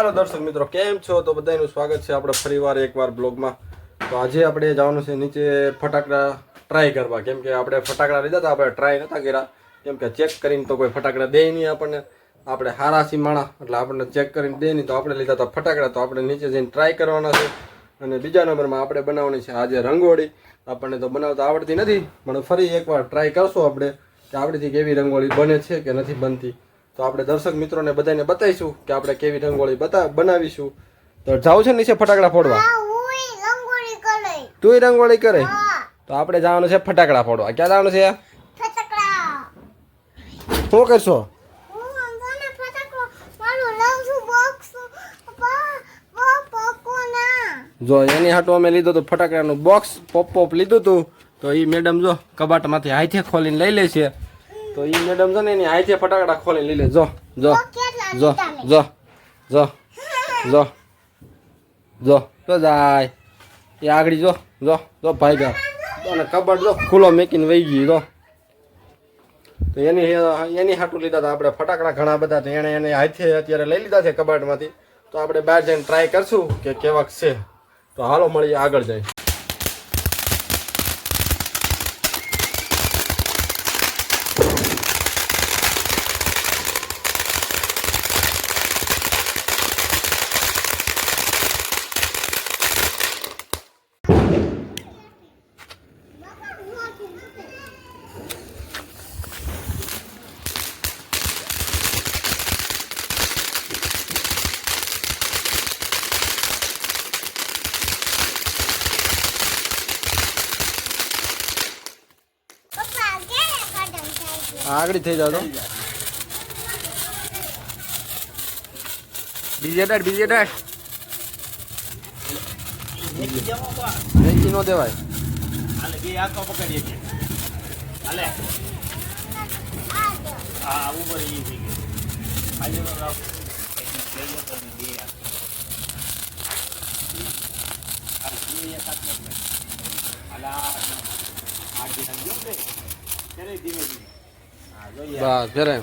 હાલો દર્શક મિત્રો, કેમ છો? તો બધાનું સ્વાગત છે આપણે ફરીવાર એકવાર બ્લોગમાં. તો આજે આપણે જવાનું છે નીચે ફટાકડા ટ્રાય કરવા, કેમ કે આપણે ફટાકડા લીધા હતા, આપણે ટ્રાય નતા કર્યા, કેમ કે ચેક કરીને તો કોઈ ફટાકડા દે નહીં આપણને. આપણે હારાસી માણા એટલે આપણને ચેક કરીને દે નહીં, તો આપણે લીધા હતા ફટાકડા. તો આપણે નીચે જઈને ટ્રાય કરવાના છે. અને બીજા નંબરમાં આપણે બનાવવાની છે આજે રંગોળી. આપણને તો બનાવતા આવડતી નથી, પણ ફરી એકવાર ટ્રાય કરશું આપણે કે આપણીથી કેવી રંગોળી બને છે કે નથી બનતી. તો આપણે દર્શક મિત્રોને બધાને બતાવીશું કે આપણે કેવી રંગોળી બનાવીશું. તો જાવ છે નીચે ફટાકડા ફોડવા? તું રંગોળી કરે? તો આપણે જવાનું છે ફટાકડા ફોડવા. ક્યાં જવાનું છે? શું કરશો? જો એની હાટું અમે લીધું હતું ફટાકડાનું બોક્સ, પોપ લીધું હતું. તો એ મેડમ જો કબાટમાંથી હાથે ખોલીને લઈ લે છે. તો એ મેડમ છે ને એની હાથે ફટાકડા ખોલીને લઈ લે. જો જો જો જો જો જો જો તો જાય એ આગળ. જો જો જો ભાઈ ગા અને કબાટ જો ખુલ્લો મેકીને વહી ગઈ. જો તો એની હાટું લીધા હતા આપણે ફટાકડા ઘણા બધા. તો એને હાથે અત્યારે લઈ લીધા છે કબાટમાંથી. તો આપણે બહાર જઈને ટ્રાય કરશું કે કેવાક છે. તો હાલો મળીએ આગળ જાય. આગળ થઈ જાવ તો બીજે ડેટ નો દેવાય. બસ ફેરે.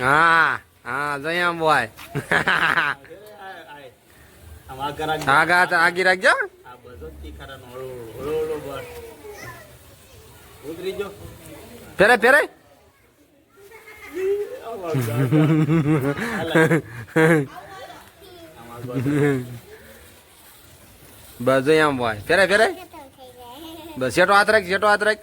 હા હા જઈ બોય. આગી રાખજો. ફેરે ફેરે. બસ જઈ બોય. ફેરે ફેરે. બસ શેટો હાથ રાખ, શેટો હાથ રાખ.